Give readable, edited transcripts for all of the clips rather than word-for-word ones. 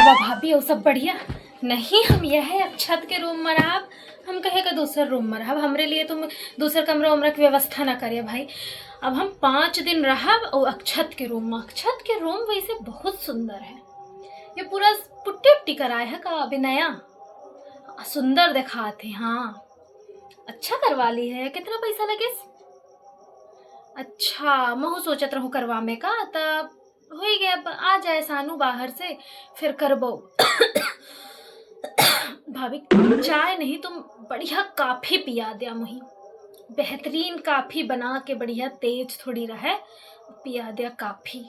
बा भाभी और सब बढ़िया। नहीं हम यह है अब छत के रूम में रहब, हम कहे का दूसर रूम में रहब। हमरे लिए तुम दूसर कमरा उमरा की व्यवस्था ना करे भाई। अब हम 5 दिन रहब और अक्षत के रूम में। अक्षत के रूम वैसे बहुत सुंदर है, ये पूरा पुट्टी उट्टी कराए है का अभी नया, सुंदर दिखाते। हाँ अच्छा करवा ली है। कितना पैसा लगे? अच्छा महू सोचत रहूं करवा में का, तब हो ही गया। अब आ जाए सानू बाहर से फिर करबो। भाभी चाय नहीं, तुम बढ़िया काफी पिया दिया मुही। बेहतरीन काफी बना के बढ़िया तेज थोड़ी रहे पिया दिया काफी।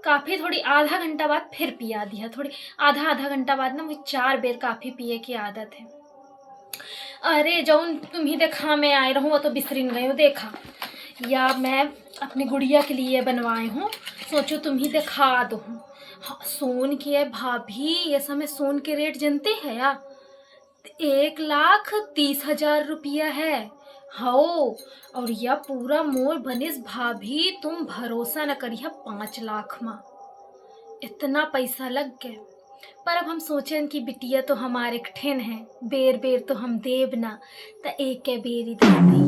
काफी थोड़ी आधा घंटा बाद फिर पिया दिया, थोड़ी आधा आधा घंटा बाद ना मुझे 4 बेर काफी पिए की आदत है। अरे जौन तुम्ही देखा मैं आए रहूं वो तो बिसरिन गए हो देखा, या मैं अपनी गुड़िया के लिए बनवाए हूँ, सोचो तुम ही दिखा दो। हाँ, सोन की है भाभी, ये समय सोन के रेट जानते हैं या? 1,30,000 रुपया है। हो और यह पूरा मोर बनिस भाभी, तुम भरोसा न करिए 5 लाख में इतना पैसा लग गए। पर अब हम सोचें कि बिटिया तो हमारे ठेन है, बेर बेर तो हम देव ना, त एक के बेरी दे दी।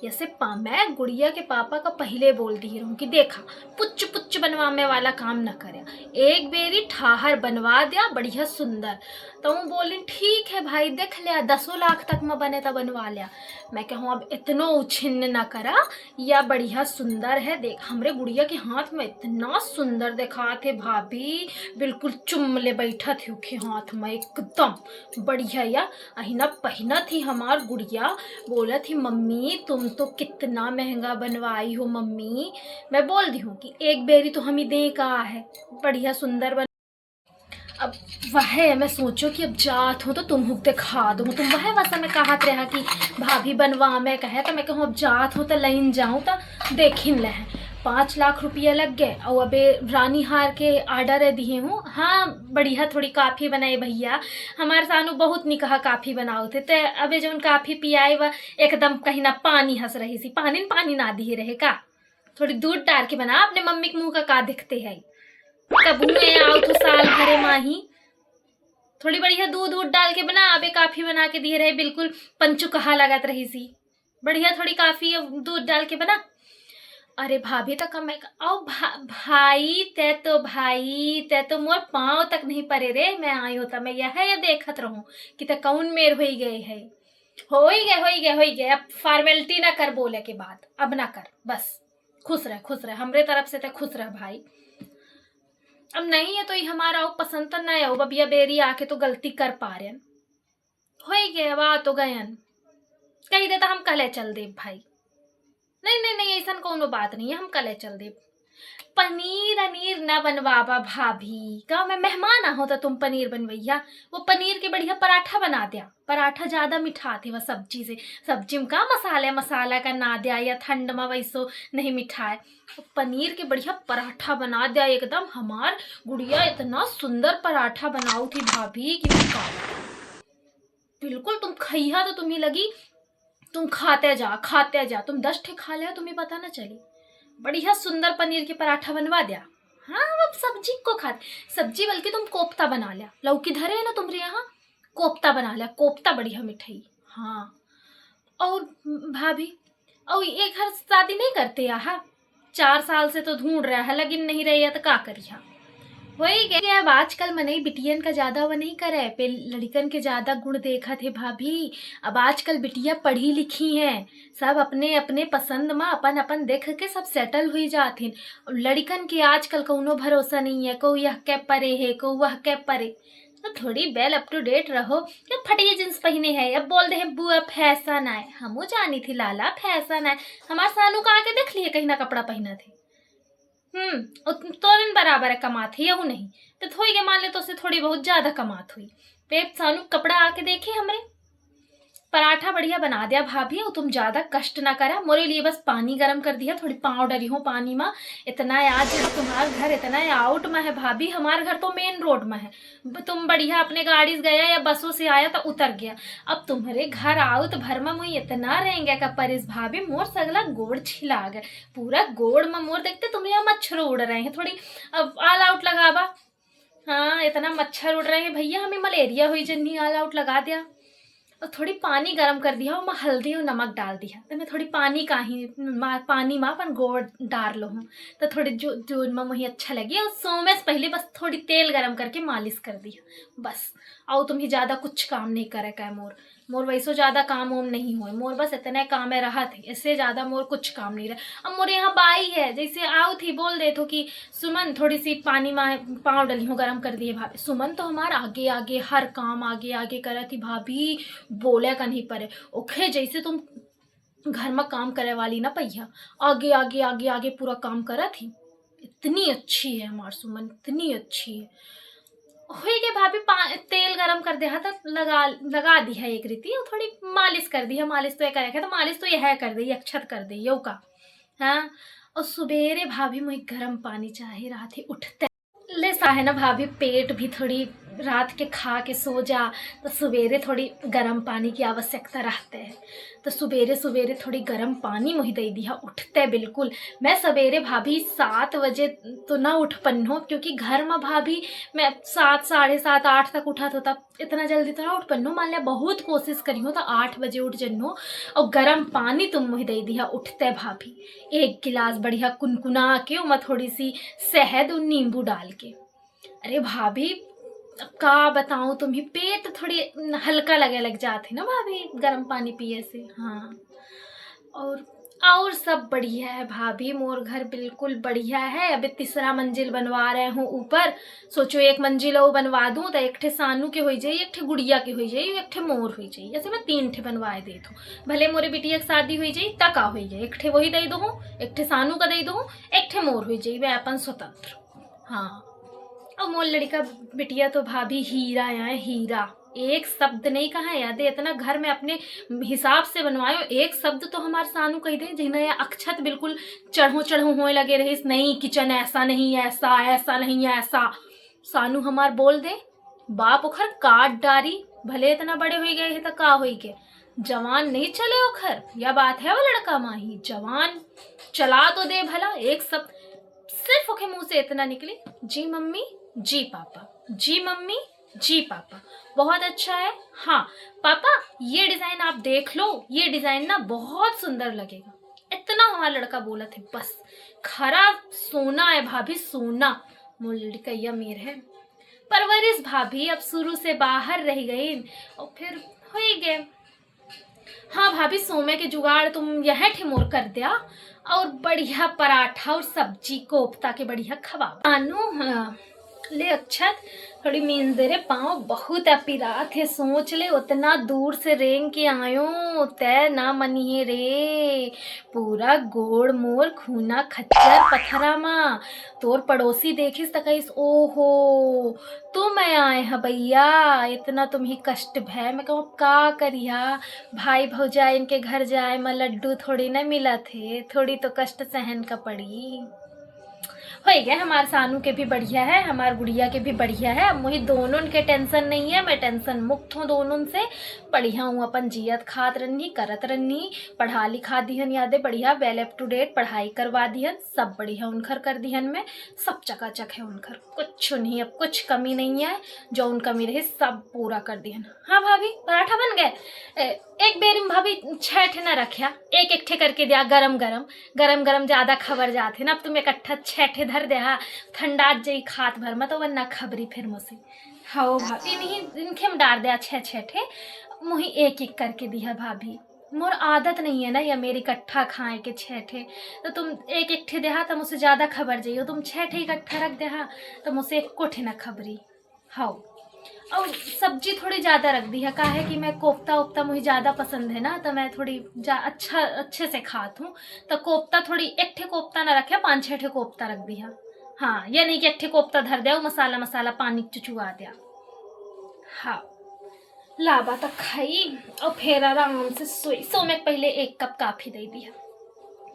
जैसे मैं गुड़िया के पापा का पहले बोल दी रहूं कि देखा पुच्च पुच्च बनवाने वाला काम न करे, एक बेरी ठाहर बनवा दिया बढ़िया सुंदर। तो वो बोली ठीक है भाई देख लिया, 10 लाख तक में बने तो बनवा लिया। मैं कहूँ अब इतनो उछिन्न न करा, या बढ़िया सुंदर है देख। हमरे गुड़िया के हाथ में इतना सुंदर देखा थे भाभी, बिल्कुल चुमले बैठा थे उनके हाथ में एकदम बढ़िया। या अहिना पहना थी हमार गुड़िया, बोला थी मम्मी तुम तो कितना महंगा बनवाई हो मम्मी। मैं बोल दी हूँ कि एक बेरी तो हम ही दे का है, बढ़िया सुंदर बन। अब वह मैं सोचो कि अब जात हो तो तुम हुक दिखा दो। तुम वह वैसा मैं कहत रहा कि भाभी बनवा मैं कहे, तो मैं कहूँ अब जात हो तो लाइन जाऊँ तो देखिन ले। 5 लाख रुपया लग गए और अबे रानी हार के आर्डर दिए हूँ। हाँ बढ़िया थोड़ी काफ़ी बनाए भैया, हमारे सानू बहुत निकहा काफ़ी बनाओ थे। तो अबे जो काफ़ी पियाए वह एकदम कहीं ना पानी हंस रही सी, पानी पानी ना दिए रहे का, थोड़ी दूध डाल के बना। अपने मम्मी के मुँह का दिखते है, कब आओ तो साल भरे माही, थोड़ी बढ़िया दूध दूध डाल के बना। अबे काफी बना के दिए रहे, बिल्कुल पंचु कहा लगत रही सी, बढ़िया थोड़ी काफी दूध डाल के बना। अरे भाभी तो कम आओ भाई ते तो मोर पाँव तक नहीं परे रे। मैं आई होता मैं यह देखत रहूं कि ते कौन मेर हो गए है। हो ही गए। अब फॉर्मेलिटी ना कर बोले के बाद, अब ना कर, बस खुश रह हमरे तरफ से तो खुश रह भाई। अब नहीं है तो ये हमारा पसंद तो नहीं हो बबिया बेरी आके तो गलती कर पा रहे हो ही गए, अब आ तो गयन कही देता हम कल चल देव भाई। नहीं ऐसा कोनो बात नहीं है, हम कल चल देव। पनीर अनीर न बनवाबा भाभी का, मैं मेहमान आ होता तुम पनीर बनवैया। वो पनीर के बढ़िया पराठा बना दिया, पराठा ज्यादा मिठा थे वह सब्जी से, सब्जी में का मसाला का ना दिया, या ठंड में वैसो नहीं मिठा है। पनीर के बढ़िया पराठा बना दिया एकदम। हमार गुड़िया इतना सुंदर पराठा बनाऊ थी भाभी कि बिल्कुल तुम खइहा तो तुम्हें लगी तुम खाते जा। तुम 10 ठे खा ले तुम्हें पता ना चली। बढ़िया सुंदर पनीर के पराठा बनवा दिया। हाँ अब सब्जी को खाते, सब्जी बल्कि तुम कोफ्ता बना लिया, लौकी धरे है ना तुम्हारे यहाँ, कोफ्ता बना लिया, कोफ्ता बढ़िया मिठाई। हाँ और भाभी और एक घर शादी नहीं करते यहाँ, 4 साल से तो ढूंढ रहा है लेकिन नहीं रही है तो का करिया। वही गया। अब आजकल मनई बिटियन का ज्यादा वो नहीं करे, पे लड़कन के ज्यादा गुण देखा थे भाभी। अब आजकल बिटिया पढ़ी लिखी हैं, सब अपने अपने पसंद में अपन अपन देख के सब सेटल हुई जाती। लड़कन के आजकल कोनो भरोसा नहीं है, को यह के परे है को वह के परे। तो थोड़ी बेल अप टू डेट रहो। या फटिया जींस पहने है, अब बोल दे है बुआ फैशन है, हमू जानी थी लाला फैशन है। हमारे सानू का आके देख लिए कहीं ना कपड़ा पहना थे। तोरन बराबर है कमात है यहू नहीं तो थोड़ी के मान ले तो उसे थोड़ी बहुत ज्यादा कमात हुई। पेट सानू कपड़ा आके देखे हमरे। पराठा बढ़िया बना दिया भाभी, और तुम ज्यादा कष्ट ना करा, मोरे लिए बस पानी गरम कर दिया, थोड़ी पाँव डरी हो पानी में। इतना आज तुम्हारा घर इतना आउट में है भाभी, हमारा घर तो मेन रोड में है। तुम बढ़िया अपने गाड़ी से गया या बसों से आया तो उतर गया। अब तुम्हारे घर आओ तो भर में मुझे इतना रहेंगे का परिस भाभी, मोर सगला गोड़ छिला गए, पूरा गोड़ में मोर देखते तुम्हारे यहाँ मच्छर उड़ रहे हैं। थोड़ी अब ऑल आउट लगावा। हाँ, इतना मच्छर उड़ रहे हैं भैया, हमें मलेरिया हुई जन्नी ऑल आउट लगा दिया। और थोड़ी पानी गरम कर दिया और मैं हल्दी और नमक डाल दिया, तो मैं थोड़ी पानी का ही पानी में अपन गोड़ डाल लो हूँ, तो थोड़ी जो जो में मुझे अच्छा लगी और सोने से पहले बस थोड़ी तेल गरम करके मालिश कर दिया बस। और तुम्हें ज़्यादा कुछ काम नहीं करे का मोर मोर वैसो ज़्यादा काम वाम नहीं हुए मोर, बस इतने काम है रहा थे, इससे ज़्यादा मोर कुछ काम नहीं रहा। अब मोरे यहाँ बाई है, जैसे आओ थी बोल दे तो कि सुमन थोड़ी सी पानी में पाँव डली हूँ गरम कर दिए भाभी। सुमन तो हमारा आगे आगे हर काम आगे आगे करा थी भाभी, बोले का नहीं पड़े ओखे, जैसे तुम घर में काम करे वाली ना पहिया, आगे आगे आगे आगे पूरा काम करा थी। इतनी अच्छी है हमार सुमन, इतनी अच्छी है। हुई के भाभी तेल गरम कर दिया था, लगा लगा दी है एक रीति और थोड़ी मालिश कर दी है। मालिश तो ये करे तो मालिश तो यह कर दी, अक्षत कर दी यो का। हाँ, और सुबेरे भाभी मुझे गर्म पानी चाहे रहा थी उठते ले सा है ना भाभी, पेट भी थोड़ी रात के खा के सो जा, तो सवेरे थोड़ी गर्म पानी की आवश्यकता रहते है। तो सवेरे सवेरे थोड़ी गर्म पानी मुझे दे दिया उठते बिल्कुल। मैं सवेरे भाभी 7 बजे तो ना उठ पन्नो, क्योंकि घर में भाभी मैं 7 साढ़े 7 8 तक उठा तो तब इतना जल्दी तो ना उठ पन्नो, मान लिया बहुत कोशिश करी हो तो 8 बजे उठ जन्नो। और गर्म पानी तुम मुझे दे दिया उठते भाभी, 1 गिलास बढ़िया कुनकुना के मैं थोड़ी सी शहद और नींबू डाल के। अरे भाभी का बताऊं तुम्हें, पेट थोड़ी हल्का लगे लग जाते ना भाभी गर्म पानी पिए से। हाँ, और सब बढ़िया है भाभी, मोर घर बिल्कुल बढ़िया है। अभी 3रा मंजिल बनवा रहे हूँ ऊपर, सोचो 1 मंजिल और बनवा दूँ तो 1 ठे सानू के हो जाए, 1 ठे गुड़िया के हो जाए, 1 ठे मोर हो जाए, ऐसे मैं 3 ठे बनवाए दे दूँ। भले मोरे बिटिया की शादी हो जाए तका हो जाए, 1 ठे वही दे दो, 1 ठे सानू का दे दो, 1 ठे मोर हो जाए, वह अपन स्वतंत्र। हाँ, और मोर लड़का बिटिया तो भाभी हीरा है, हीरा, एक शब्द नहीं कहा याद है, इतना घर में अपने हिसाब से बनवायो, एक शब्द तो हमारे सानू कही दे जिन्हें अक्षत बिल्कुल चढ़ो चढ़ो होए लगे रहे, नहीं किचन ऐसा नहीं ऐसा, ऐसा नहीं ऐसा। सानू हमार बोल दे बाप ओखर काट डारी, भले इतना बड़े हो गए है तो का हो गए, जवान नहीं चले ओखर, यह बात है वो लड़का माही जवान चला तो दे भला। एक शब्द सिर्फ ओके मुंह से इतना निकले, जी मम्मी जी पापा, जी मम्मी जी पापा, बहुत अच्छा है। हाँ पापा ये डिजाइन आप देख लो, ये डिजाइन ना बहुत सुंदर लगेगा, इतना हमारा लड़का बोला थे बस। खरा सोना है भाभी, सोना मोर लड़कैया मेर है। परवरिश भाभी अब शुरू से बाहर रह गई और फिर हो ही गए। हाँ भाभी सोमे के जुगाड़ तुम यह ठिमोर कर दिया, और बढ़िया पराठा और सब्जी कोफ्ता के बढ़िया खवा आनू। हाँ ले अक्षत थोड़ी मीन दे रे, पाँव बहुत अपीरा थे, सोच ले उतना दूर से रेंग के आयो तय ना मनिए रे, पूरा गोड़ मोर खूना खच्चर पथरा मा। तोर पड़ोसी देखिस त कहिस ओहो तुम आए है भैया, इतना तुम्हें कष्ट भय। मैं कहूँ का करिया, भाई भौजाई इनके घर जाए मैं लड्डू थोड़ी ना मिला थे, थोड़ी तो कष्ट सहन का पड़ी। हो गया हमारे सानू के भी बढ़िया है, हमारे गुड़िया के भी बढ़िया है, अब मुझे दोनों के टेंशन नहीं है, मैं टेंशन मुक्त हूँ दोनों से। बढ़िया हूँ, अपन जियत खात रही करत रही, पढ़ा लिखा दिहन यादे बढ़िया, वेल अप टू डेट पढ़ाई करवा दिहन, सब बढ़िया उनखर कर दिहन में, सब चकाचक है उनखर, कुछ नहीं अब कुछ कमी नहीं है, जो उन कमी रही सब पूरा कर दिहन। हाँ भाभी पराठा बन गए, एक बेर में भाभी 6 ठे न रखा, एक एक ठे करके दिया गरम गरम, गरम गरम ज्यादा खबर जाते ना, अब तुम इकट्ठा 6 ठे धर दे, हाँ ठंडा जाई खात भर में तो वरना खबरी फिर मुझसे। हाँ भाभी नहीं इनके में डाल दिया 6 ठे, मुही एक एक करके दिया भाभी, मोर आदत नहीं है ना ये मेरी इकट्ठा खाए के 6 ठे, तो तुम एक एक ठे देहा तो मुझसे ज्यादा खबर जाइयो, तुम 6 ठे इकट्ठा रख देहा तो मुझसे 1 ठे ना खबरी। हाँ, और सब्जी थोड़ी ज़्यादा रख दी है, का है कि मैं कोफ्ता वोफ्ता मुझे ज़्यादा पसंद है ना, तो मैं थोड़ी अच्छे से खात हूँ, तो कोफ्ता थोड़ी 1 ठे कोफ्ता ना रखे, 5-6 ठे कोफ्ता रख दिया। हाँ ये नहीं कि 1 ठे कोफ्ता धर दिया मसाला मसाला पानी चुचुआ दिया। हाँ लाबा तक खाई और फिर आराम से सोई, सोने के पहले 1 कप काफ़ी दे दिया,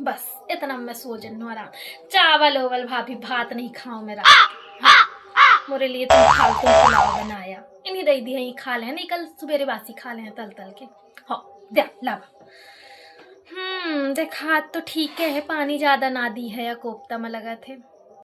बस इतना मैं सो जन्नू आराम। चावल ओवल भाभी भात नहीं खाऊं मेरा। हाँ मोरे लिए तुम फालतू पुलाव बनाया, इन्हीं दे दिया, ही खा ले, नहीं कल सुबेरे बासी खा ले तल तल के। हाँ दे लावा। देखा तो ठीक है, पानी ज्यादा ना दी है या कोफ्ता में लगा थे।